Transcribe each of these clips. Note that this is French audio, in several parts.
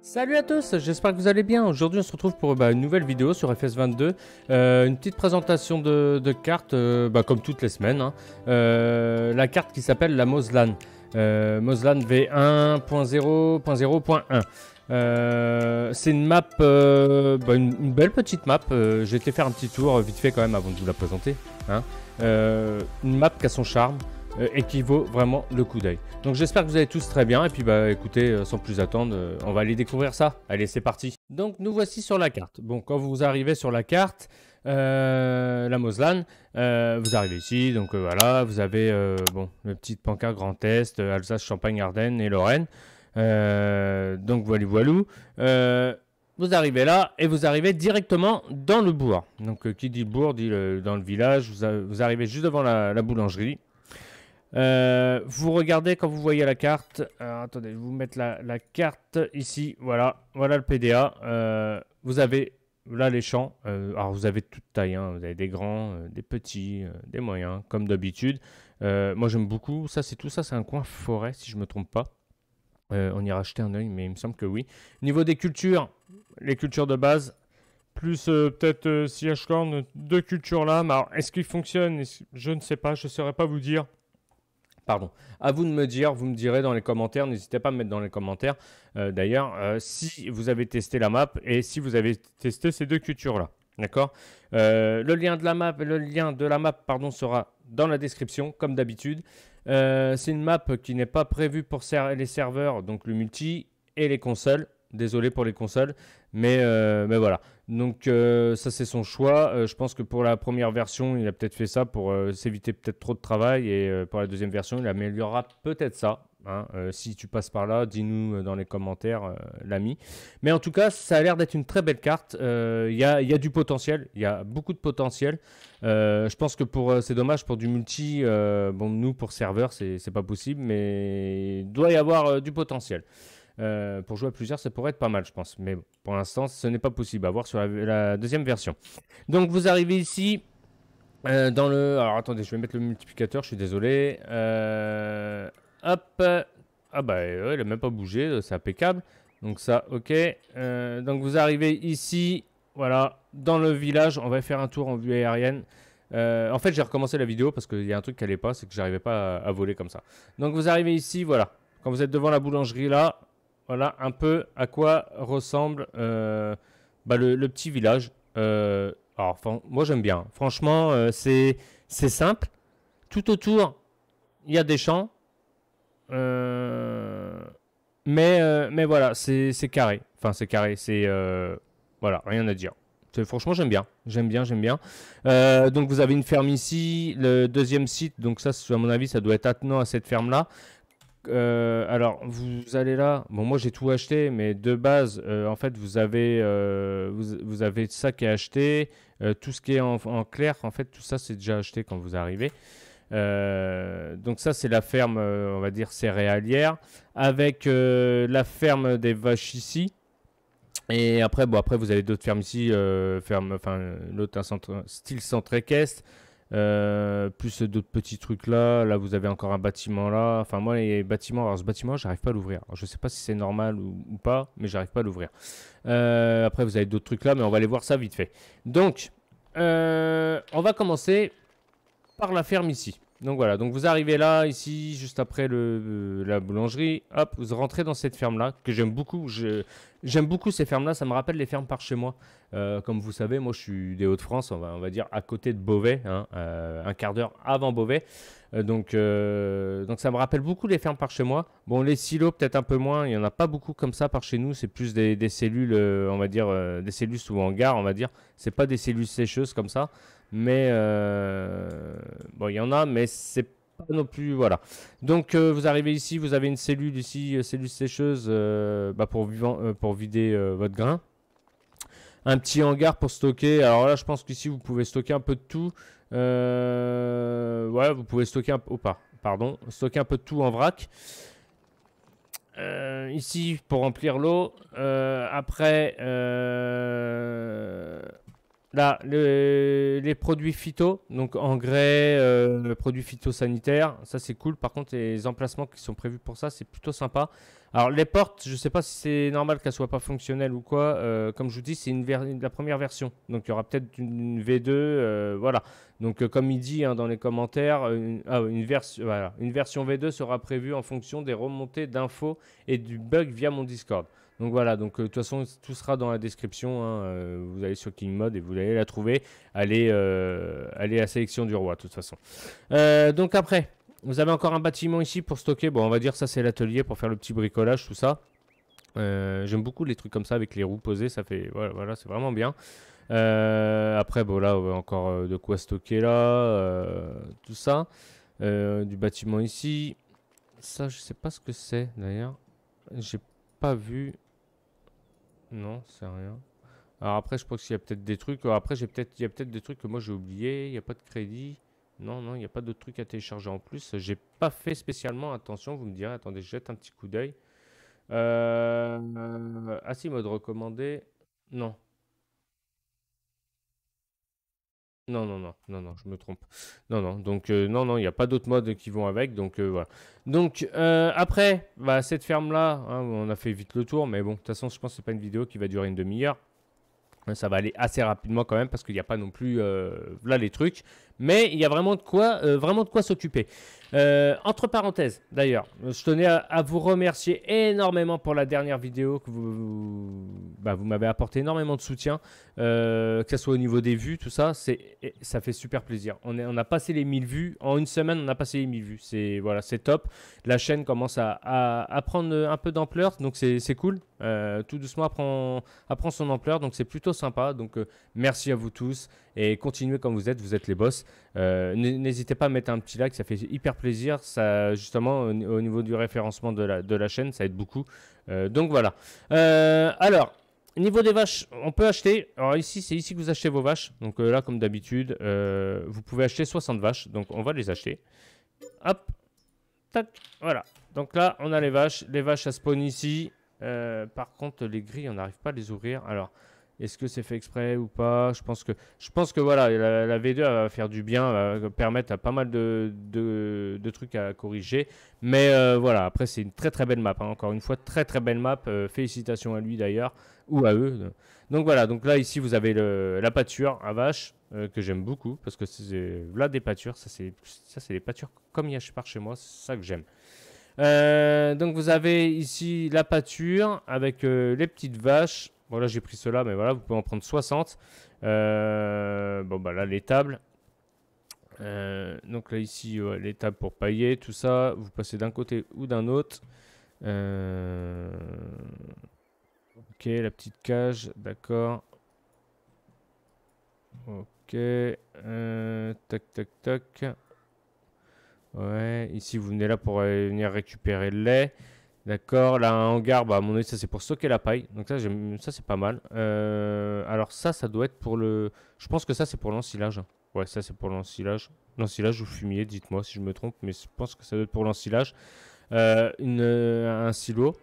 Salut à tous, j'espère que vous allez bien. Aujourd'hui on se retrouve pour une nouvelle vidéo sur FS22. Une petite présentation de cartes, comme toutes les semaines. Hein. La carte qui s'appelle la Moslan. Moslan V1.0.0.1. C'est une map, une belle petite map. J'ai été faire un petit tour vite fait quand même avant de vous la présenter. Hein. Une map qui a son charme. Et qui vaut vraiment le coup d'œil. Donc j'espère que vous allez tous très bien et puis écoutez, sans plus attendre, on va aller découvrir ça. Allez, c'est parti. Donc nous voici sur la carte. Bon, quand vous arrivez sur la carte, la Moslan, vous arrivez ici, donc voilà, vous avez le petit pancarte Grand Est, Alsace, Champagne, Ardennes et Lorraine. Donc voilou. Vous arrivez là et vous arrivez directement dans le bourg. Donc qui dit bourg dit dans le village. Vous arrivez juste devant la boulangerie. Vous regardez quand vous voyez la carte. Attendez, je vais vous mettre la carte ici. Voilà le PDA. Vous avez là les champs. Alors vous avez toute taille. Hein. Vous avez des grands, des petits, des moyens, comme d'habitude. Moi j'aime beaucoup. Ça c'est tout ça. C'est un coin forêt si je me trompe pas. On ira jeter un œil, mais il me semble que oui. Niveau des cultures, les cultures de base. Plus peut-être sillage corne, deux cultures là. Mais alors, est-ce qu'ils fonctionnent? Je ne sais pas. Je ne saurais pas vous dire. Pardon. À vous de me dire, vous me direz dans les commentaires, n'hésitez pas à me mettre dans les commentaires d'ailleurs si vous avez testé la map et si vous avez testé ces deux cultures-là. D'accord. Le lien de la map sera dans la description, comme d'habitude. C'est une map qui n'est pas prévue pour les serveurs, donc le multi et les consoles. Désolé pour les consoles, mais voilà. Donc ça c'est son choix. Je pense que pour la première version, il a peut-être fait ça pour s'éviter peut-être trop de travail. Et pour la deuxième version, il améliorera peut-être ça. Hein. Si tu passes par là, dis-nous dans les commentaires, l'ami. Mais en tout cas, ça a l'air d'être une très belle carte. Il y a du potentiel. Il y a beaucoup de potentiel. Je pense que c'est dommage pour du multi. Nous, pour serveur, c'est pas possible. Mais il doit y avoir du potentiel. Pour jouer à plusieurs, ça pourrait être pas mal, je pense. Mais bon, pour l'instant, ce n'est pas possible à voir sur la deuxième version. Donc, vous arrivez ici dans le... Alors, attendez, je vais mettre le multiplicateur, je suis désolé. Hop. Ah ouais, il a même pas bougé, c'est impeccable. Donc ça, ok. Donc, vous arrivez ici, voilà, dans le village. On va faire un tour en vue aérienne. En fait, j'ai recommencé la vidéo parce qu'il y a un truc qui n'allait pas, c'est que j'arrivais pas à voler comme ça. Donc, vous arrivez ici, voilà. Quand vous êtes devant la boulangerie là, voilà un peu à quoi ressemble le petit village. Alors, moi j'aime bien. Franchement, c'est simple. Tout autour, il y a des champs. Mais voilà, c'est carré. Enfin, c'est carré. Voilà, rien à dire. Franchement, j'aime bien. J'aime bien. Donc, vous avez une ferme ici. Le deuxième site, donc ça, à mon avis, ça doit être attenant à cette ferme-là. Alors, vous allez là. Bon, moi j'ai tout acheté, mais de base, en fait, vous avez ça qui est acheté. Tout ce qui est en clair, en fait, tout ça c'est déjà acheté quand vous arrivez. Donc, ça, c'est la ferme, on va dire, céréalière, avec la ferme des vaches ici. Et après, vous avez d'autres fermes ici, l'autre style centre équestre. Plus d'autres petits trucs là. Là, vous avez encore un bâtiment là. Enfin, moi, les bâtiments. Alors, ce bâtiment, j'arrive pas à l'ouvrir. Alors, je sais pas si c'est normal ou pas, mais j'arrive pas à l'ouvrir. Après, vous avez d'autres trucs là, mais on va aller voir ça vite fait. Donc, on va commencer par la ferme ici. Donc voilà, donc vous arrivez là, ici, juste après la boulangerie. Hop, vous rentrez dans cette ferme-là, que j'aime beaucoup. J'aime beaucoup ces fermes-là, ça me rappelle les fermes par chez moi. Comme vous savez, moi je suis des Hauts-de-France, on va dire à côté de Beauvais, hein, un quart d'heure avant Beauvais. Donc ça me rappelle beaucoup les fermes par chez moi. Bon, les silos peut-être un peu moins, il n'y en a pas beaucoup comme ça par chez nous. C'est plus des cellules, on va dire, des cellules sous hangar, on va dire. C'est pas des cellules sécheuses comme ça. Mais il y en a, mais c'est pas non plus, voilà. Donc vous arrivez ici, vous avez une cellule ici, cellule sécheuse pour vider votre grain. Un petit hangar pour stocker. Alors là, je pense qu'ici vous pouvez stocker un peu de tout. Vous pouvez stocker stocker un peu de tout en vrac. Ici pour remplir l'eau. Après. Là, les produits phyto, donc engrais, produits phytosanitaires, ça c'est cool. Par contre, les emplacements qui sont prévus pour ça, c'est plutôt sympa. Alors les portes, je sais pas si c'est normal qu'elles soient pas fonctionnelles ou quoi. Comme je vous dis, c'est la première version. Donc il y aura peut-être une V2, voilà. Donc comme il dit hein, dans les commentaires, voilà, une version V2 sera prévue en fonction des remontées d'infos et du bug via mon Discord. Donc voilà, donc de toute façon tout sera dans la description. Hein, vous allez sur King Mode et vous allez la trouver. Allez à la sélection du roi de toute façon. Donc après. Vous avez encore un bâtiment ici pour stocker. Bon, on va dire ça c'est l'atelier pour faire le petit bricolage, tout ça. J'aime beaucoup les trucs comme ça avec les roues posées. Ça fait, voilà, c'est vraiment bien. Après, bon là, encore de quoi stocker là, tout ça. Du bâtiment ici. Ça, je sais pas ce que c'est d'ailleurs. J'ai pas vu. Non, c'est rien. Alors après, je pense qu'il y a peut-être des trucs. Après, il y a peut-être des trucs que moi j'ai oublié. Il n'y a pas de crédit. Non, non, il n'y a pas d'autres trucs à télécharger en plus. J'ai pas fait spécialement attention, vous me direz. Attendez, je jette un petit coup d'œil. Ah si, mode recommandé. Non. Non, non, non, non, non, je me trompe. Non, non, donc non, non, il n'y a pas d'autres modes qui vont avec, donc voilà. Donc après, bah, cette ferme-là, hein, on a fait vite le tour, mais bon, de toute façon, je pense que c'est pas une vidéo qui va durer une demi-heure. Ça va aller assez rapidement quand même parce qu'il n'y a pas non plus là les trucs. Mais il y a vraiment de quoi s'occuper. Entre parenthèses, d'ailleurs, je tenais à vous remercier énormément pour la dernière vidéo que vous m'avez apporté énormément de soutien, que ce soit au niveau des vues, tout ça, ça fait super plaisir. On a passé les 1000 vues. En une semaine, on a passé les 1000 vues. Voilà, c'est top. La chaîne commence à prendre un peu d'ampleur, donc c'est cool. Tout doucement, apprend son ampleur, donc c'est plutôt sympa. Donc merci à vous tous et continuez comme vous êtes les boss. N'hésitez pas à mettre un petit like, ça fait hyper plaisir. Ça, justement, au niveau du référencement de la chaîne, ça aide beaucoup. Donc voilà. Alors, niveau des vaches, on peut acheter. Alors ici, c'est ici que vous achetez vos vaches. Donc là, comme d'habitude, vous pouvez acheter 60 vaches. Donc on va les acheter. Hop, tac, voilà. Donc là, on a les vaches. Les vaches, elles spawnent ici. Par contre, les grilles, on n'arrive pas à les ouvrir. Alors, est-ce que c'est fait exprès ou pas? Je pense que voilà, la V2 elle va faire du bien, va permettre à pas mal de trucs à corriger. Mais voilà, après, c'est une très très belle map. Hein. Encore une fois, très très belle map. Félicitations à lui d'ailleurs, ou à eux. Donc voilà, donc là, ici, vous avez la pâture à vache, que j'aime beaucoup, parce que c'est là des pâtures. Ça, c'est des pâtures comme il y a par chez moi. C'est ça que j'aime. Donc vous avez ici la pâture avec les petites vaches. Bon là j'ai pris cela mais voilà vous pouvez en prendre 60. Bon bah là les tables. Donc là ici les tables pour pailler tout ça. Vous passez d'un côté ou d'un autre. Ok la petite cage d'accord. Ok. Tac tac tac. Ouais, ici vous venez là pour venir récupérer le lait. D'accord, là un hangar, bah à mon avis ça c'est pour stocker la paille. Donc ça, ça c'est pas mal. Alors ça doit être pour le... Je pense que ça c'est pour l'ensilage. Ouais, ça c'est pour l'ensilage. L'ensilage ou fumier, dites-moi si je me trompe. Mais je pense que ça doit être pour l'ensilage. Un silo.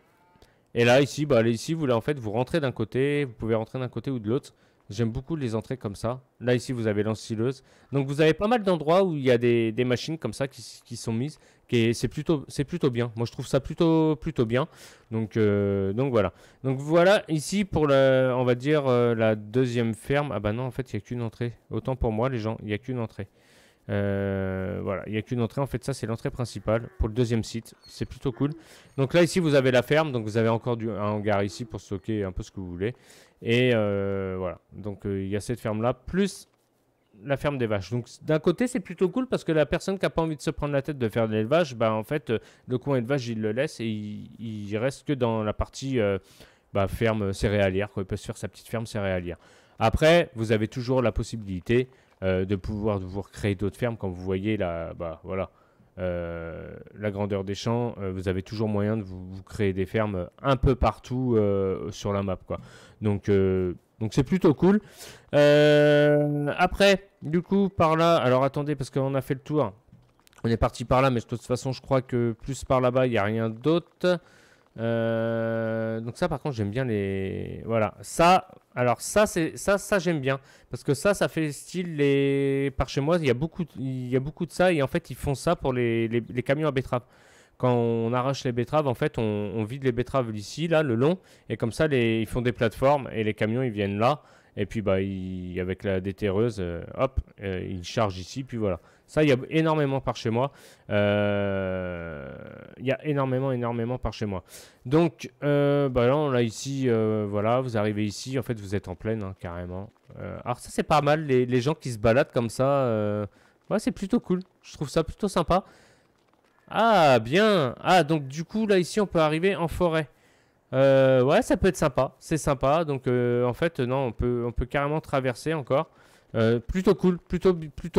Et là ici, ici vous, là, en fait, vous rentrez d'un côté. Vous pouvez rentrer d'un côté ou de l'autre. J'aime beaucoup les entrées comme ça. Là, ici, vous avez l'ensileuse. Donc, vous avez pas mal d'endroits où il y a des machines comme ça qui sont mises. C'est plutôt bien. Moi, je trouve ça plutôt bien. Donc voilà. Donc, voilà, ici, pour on va dire, la deuxième ferme. Ah bah non, en fait, il n'y a qu'une entrée. Autant pour moi, les gens, il n'y a qu'une entrée. Voilà, il n'y a qu'une entrée. En fait, ça, c'est l'entrée principale pour le deuxième site. C'est plutôt cool. Donc là, ici, vous avez la ferme. Donc, vous avez encore un hangar ici pour stocker un peu ce que vous voulez. Et voilà. Donc, il y a cette ferme-là, plus la ferme des vaches. Donc, d'un côté, c'est plutôt cool parce que la personne qui n'a pas envie de se prendre la tête de faire de l'élevage, bah, en fait, le coin élevage, il le laisse et il reste que dans la partie ferme céréalière. Quoi. Il peut se faire sa petite ferme céréalière. Après, vous avez toujours la possibilité de pouvoir vous recréer d'autres fermes quand vous voyez la grandeur des champs. Vous avez toujours moyen de vous créer des fermes un peu partout sur la map quoi. Donc c'est plutôt cool. Après du coup par là, alors attendez parce qu'on a fait le tour, on est parti par là mais de toute façon je crois que plus par là-bas il n'y a rien d'autre. Donc ça par contre j'aime bien les... Voilà, ça, alors ça j'aime bien. Parce que ça fait style par chez moi, il y a beaucoup de ça. Et en fait ils font ça pour les camions à betterave. quand on arrache les betteraves, en fait, on vide les betteraves ici, là, le long, et comme ça, ils font des plateformes et les camions, ils viennent là. Et puis, bah, avec la déterreuse, hop, ils chargent ici, puis voilà. Ça, il y a énormément par chez moi. Il y a énormément par chez moi. Donc, bah là ici, voilà, vous arrivez ici, en fait, vous êtes en plaine, hein, carrément. Alors ça, c'est pas mal, les gens qui se baladent comme ça. Ouais, c'est plutôt cool. Je trouve ça plutôt sympa. Ah, bien. Ah, donc du coup, là, ici, on peut arriver en forêt. Ouais, ça peut être sympa. C'est sympa. Donc, en fait, non, on peut carrément traverser encore. Plutôt cool, plutôt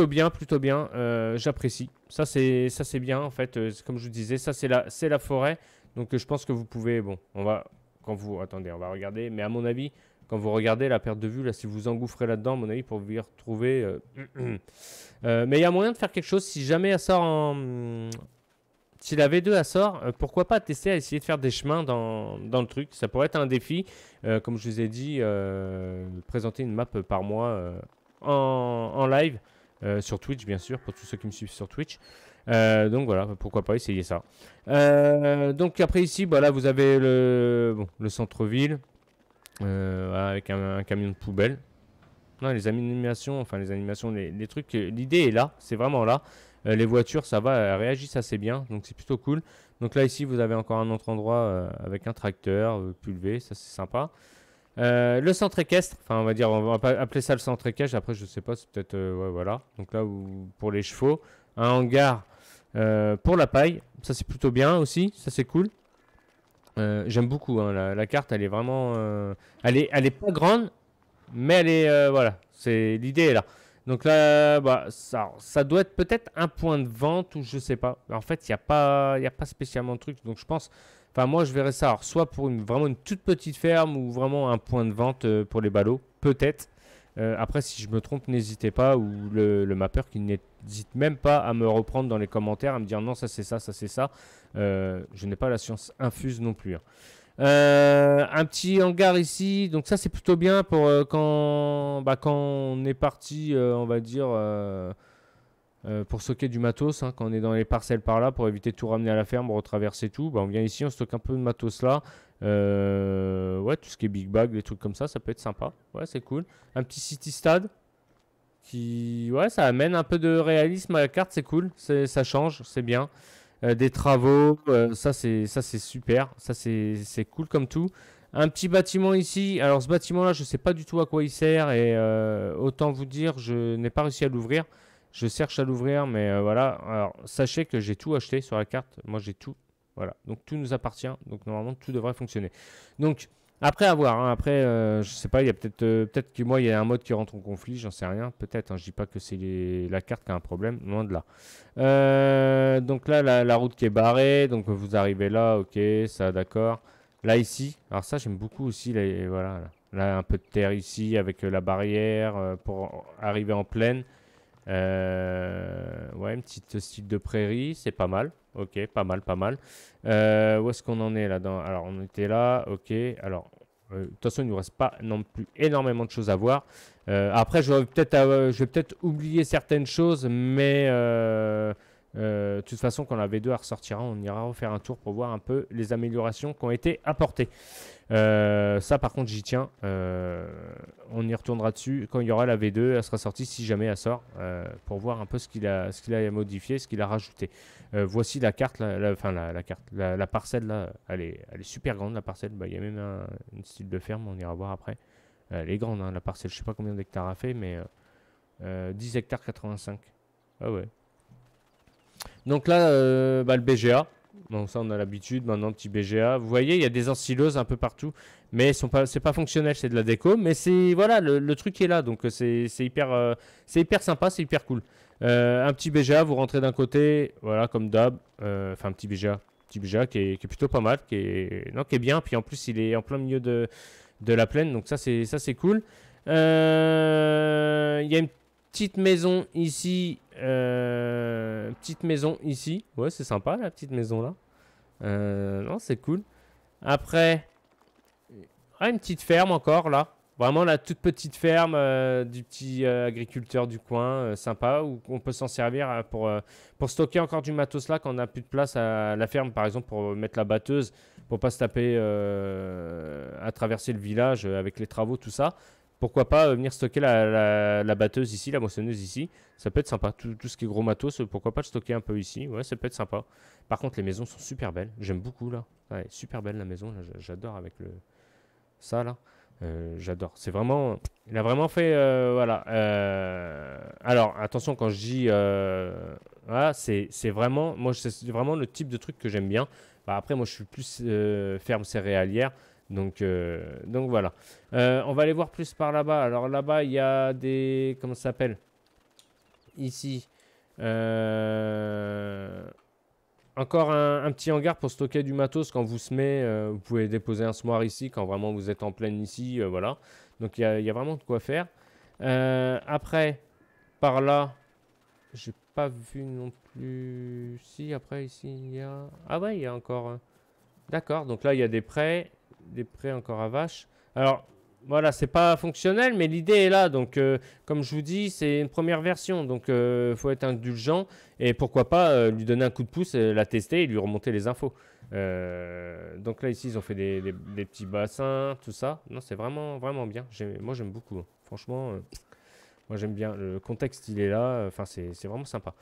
bien, plutôt bien. J'apprécie. Ça c'est bien en fait. Comme je vous disais, ça c'est la forêt. Donc je pense que vous pouvez. Bon, attendez, on va regarder. Mais à mon avis, quand vous regardez la perte de vue là, si vous engouffrez là-dedans, à mon avis, pour vous y retrouver. Mais il y a moyen de faire quelque chose. Si jamais elle sort si la V2 elle sort, pourquoi pas tester à essayer de faire des chemins dans le truc. Ça pourrait être un défi. Comme je vous ai dit, présenter une map par mois. En live sur Twitch bien sûr pour tous ceux qui me suivent sur Twitch, donc voilà, pourquoi pas essayer ça. Donc après ici bah là vous avez le centre-ville, voilà, avec un camion de poubelle. Non, les animations, les trucs, l'idée est là, c'est vraiment là. Les voitures ça va, elles réagissent assez bien, donc c'est plutôt cool. Donc là ici vous avez encore un autre endroit avec un tracteur pulvé, ça c'est sympa. Le centre équestre, enfin on va pas appeler ça le centre équestre, après je sais pas, c'est peut-être, ouais voilà. Donc là pour les chevaux, un hangar pour la paille, ça c'est plutôt bien aussi, ça c'est cool. J'aime beaucoup, hein, la carte elle est vraiment, elle est pas grande, mais elle est, voilà, l'idée est là. Donc là, bah, ça doit être peut-être un point de vente ou je sais pas. En fait, il y a pas spécialement de truc, donc je pense. Enfin, moi, je verrais ça alors, soit pour vraiment une toute petite ferme ou vraiment un point de vente pour les ballots, peut-être. Après, si je me trompe, n'hésitez pas, ou le mapper qui n'hésite même pas à me reprendre dans les commentaires, à me dire non, ça c'est ça, ça c'est ça. Je n'ai pas la science infuse non plus, hein. Un petit hangar ici, donc ça c'est plutôt bien pour quand on est parti, on va dire, pour stocker du matos, hein, quand on est dans les parcelles par là, pour éviter de tout ramener à la ferme, retraverser tout. Bah, on vient ici, on stocke un peu de matos là. Ouais, tout ce qui est big bag, des trucs comme ça peut être sympa. Ouais, c'est cool. Un petit city stade qui, ouais, ça amène un peu de réalisme à la carte, c'est cool. Ça change, c'est bien. Des travaux, ça c'est super, ça c'est cool comme tout. Un petit bâtiment ici, alors ce bâtiment là je sais pas du tout à quoi il sert et autant vous dire je n'ai pas réussi à l'ouvrir. Je cherche à l'ouvrir mais voilà, alors sachez que j'ai tout acheté sur la carte, moi j'ai tout, voilà, donc tout nous appartient, donc normalement tout devrait fonctionner. Donc après avoir, hein, après je sais pas, il y a peut-être que moi il y a un mode qui rentre en conflit, j'en sais rien, peut-être, hein, je dis pas que c'est la carte qui a un problème, loin de là. Donc là la route qui est barrée, donc vous arrivez là, ok, ça d'accord. Là ici, alors ça j'aime beaucoup aussi, là, voilà, là un peu de terre ici avec la barrière pour arriver en plaine. Ouais, une petite style de prairie, c'est pas mal. Ok, pas mal, pas mal. Où est-ce qu'on en est là-dedans? Alors, on était là, ok. Alors, de toute façon, il ne nous reste pas non plus énormément de choses à voir. Après, je vais peut-être oublier certaines choses, mais de toute façon, quand la V2 ressortira, on ira refaire un tour pour voir un peu les améliorations qui ont été apportées. Ça par contre j'y tiens, on y retournera dessus quand il y aura la V2, elle sera sortie si jamais elle sort, pour voir un peu ce qu'il a modifié, ce qu'il a rajouté. Voici la carte, la parcelle là, elle est super grande la parcelle, bah, il y a même une style de ferme, on ira voir après. Elle est grande, hein, la parcelle, je sais pas combien d'hectares a fait, mais 10 hectares 85. Ah ouais. Donc là, bah, le BGA. Donc ça on a l'habitude, maintenant petit BGA. Vous voyez, il y a des ensileuses un peu partout, mais c'est pas fonctionnel, c'est de la déco. Mais c'est voilà, le truc est là, donc c'est hyper sympa, c'est hyper cool. Un petit BGA, vous rentrez d'un côté, voilà comme d'hab. Enfin un petit BGA qui est plutôt pas mal, qui est bien. Puis en plus il est en plein milieu de la plaine, donc ça c'est cool. Il y a une petite maison ici. Ouais, c'est sympa la petite maison là. Non, c'est cool. Après, une petite ferme encore là. Vraiment la toute petite ferme du petit agriculteur du coin, sympa, où on peut s'en servir pour stocker encore du matos là quand on n'a plus de place à la ferme, par exemple pour mettre la batteuse, pour pas se taper à traverser le village avec les travaux, tout ça. Pourquoi pas venir stocker la batteuse ici, la moissonneuse ici. Ça peut être sympa. Tout ce qui est gros matos, pourquoi pas le stocker un peu ici. Ouais, ça peut être sympa. Par contre, les maisons sont super belles. J'aime beaucoup là. Ouais, super belle la maison. J'adore avec ça là. J'adore. C'est vraiment. Il a vraiment fait. Voilà. Alors, attention, quand je dis. Voilà, c'est vraiment. Moi, c'est vraiment le type de truc que j'aime bien. Bah, après, moi, je suis plus ferme céréalière. Donc voilà. On va aller voir plus par là-bas. Alors là-bas, il y a des... Comment ça s'appelle? Ici. Encore un petit hangar pour stocker du matos quand vous semez. Vous pouvez déposer un semoir ici quand vraiment vous êtes en pleine ici. Voilà. Donc il y a vraiment de quoi faire. Après, par là, j'ai pas vu non plus... Si, après ici, il y a... Ah ouais, il y a encore... D'accord, donc là, il y a des prêts encore à vache. Alors, voilà, c'est pas fonctionnel, mais l'idée est là. Donc, comme je vous dis, c'est une première version. Donc, faut être indulgent. Et pourquoi pas lui donner un coup de pouce, la tester et lui remonter les infos. Donc là, ici, ils ont fait des petits bassins, tout ça. Non, c'est vraiment, vraiment bien. Moi, j'aime beaucoup. Hein. Franchement, moi, j'aime bien. Le contexte, il est là. Enfin, c'est vraiment sympa.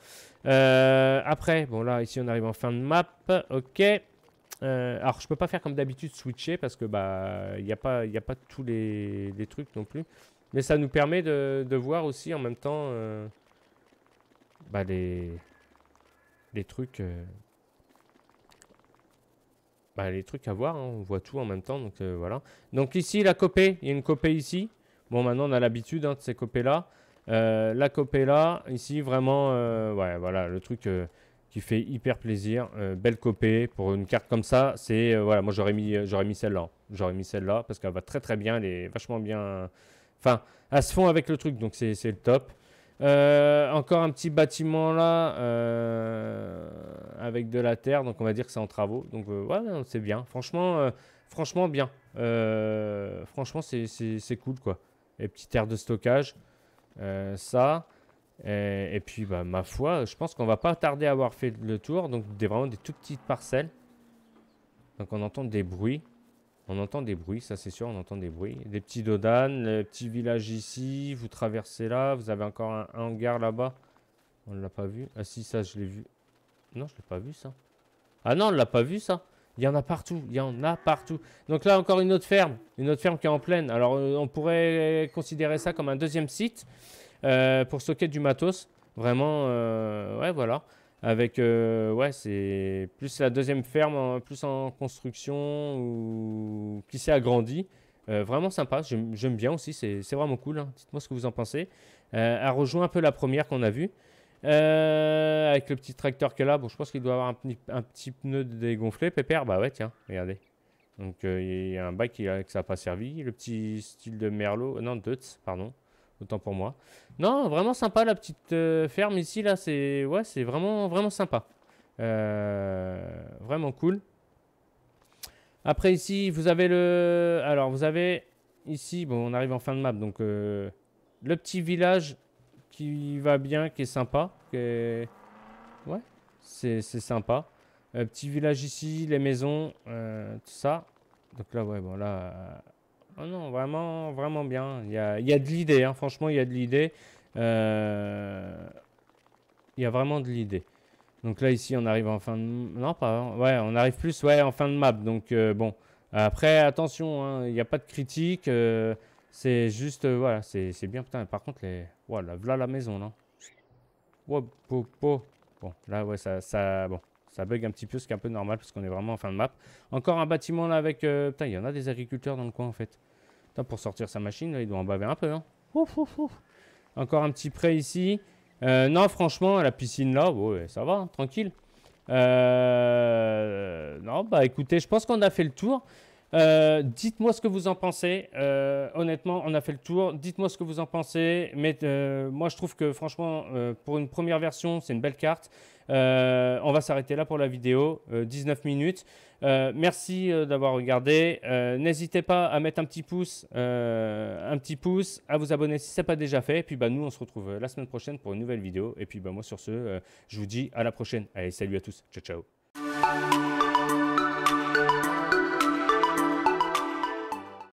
Après, bon, là, ici, on arrive en fin de map. Ok. Alors, je peux pas faire comme d'habitude switcher parce que bah il y a pas tous les trucs non plus. Mais ça nous permet de voir aussi en même temps bah, les trucs bah, les trucs à voir. Hein. On voit tout en même temps. Donc voilà. Donc ici la copée, il y a une copée ici. Bon, maintenant on a l'habitude hein, de ces copées là. La copée là, ici vraiment ouais voilà le truc. Qui fait hyper plaisir, belle copée pour une carte comme ça. C'est voilà, moi j'aurais mis celle-là. J'aurais mis celle-là parce qu'elle va très très bien, elle est vachement bien. Enfin, elle se fond avec le truc, donc c'est le top. Encore un petit bâtiment là avec de la terre, donc on va dire que c'est en travaux. Donc ouais, c'est bien. Franchement bien. Franchement, c'est cool quoi. Les petites aires de stockage, ça. Et puis, bah, ma foi, je pense qu'on va pas tarder à avoir fait le tour. Donc, vraiment des toutes petites parcelles. Donc, on entend des bruits. On entend des bruits, ça c'est sûr, on entend des bruits. Des petits dodanes, le petit village ici. Vous traversez là. Vous avez encore un hangar là-bas. On ne l'a pas vu. Ah si, ça, je l'ai vu. Non, je l'ai pas vu, ça. Ah non, on ne l'a pas vu, ça. Il y en a partout. Il y en a partout. Donc là, encore une autre ferme. Une autre ferme qui est en plaine. Alors, on pourrait considérer ça comme un deuxième site. Pour stocker du matos, vraiment, ouais, voilà. Avec, ouais, c'est plus la deuxième ferme, plus en construction ou qui s'est agrandie. Vraiment sympa, j'aime bien aussi, c'est vraiment cool. Hein. Dites-moi ce que vous en pensez. Elle rejoint un peu la première qu'on a vue. Avec le petit tracteur qu'elle a, bon, je pense qu'il doit avoir un petit pneu dégonflé, pépère. Bah ouais, tiens, regardez. Donc, il y a un bac que ça n'a pas servi. Le petit style de Merlot, non, Deutz, pardon. Autant pour moi. Non, vraiment sympa la petite ferme ici là, c'est ouais, c'est vraiment vraiment sympa. Vraiment cool. Après ici, vous avez alors vous avez ici, bon, on arrive en fin de map, donc le petit village qui va bien, qui est sympa, ouais, c'est sympa. Petit village ici, les maisons, tout ça. Donc là, ouais, bon là. Oh non, vraiment, vraiment bien. Il y a de l'idée, hein. Franchement, il y a de l'idée. Il y a vraiment de l'idée. Donc là, ici, on arrive en fin de... Non, pas... Ouais, on arrive plus ouais, en fin de map. Donc, bon. Après, attention, hein, il n'y a pas de critique. C'est juste... voilà, c'est bien. Putain, par contre, voilà, voilà la maison, là. Wow, bon, là, ouais, bon. Ça bug un petit peu, ce qui est un peu normal, parce qu'on est vraiment en fin de map. Encore un bâtiment, là, avec... putain, il y en a des agriculteurs dans le coin, en fait. Putain, pour sortir sa machine, là, il doit en baver un peu, hein. Ouf, ouf, ouf. Encore un petit prêt ici. Non, franchement, la piscine, là, ouais, ça va, hein, tranquille. Non, bah, écoutez, je pense qu'on a fait le tour. Dites-moi ce que vous en pensez. Honnêtement, on a fait le tour. Dites-moi ce que vous en pensez. Mais moi, je trouve que franchement, pour une première version, c'est une belle carte. On va s'arrêter là pour la vidéo. 19 minutes. Merci d'avoir regardé. N'hésitez pas à mettre un petit pouce, à vous abonner si ce n'est pas déjà fait. Et puis bah, nous, on se retrouve la semaine prochaine pour une nouvelle vidéo. Et puis bah, moi, sur ce, je vous dis à la prochaine. Allez, salut à tous. Ciao, ciao.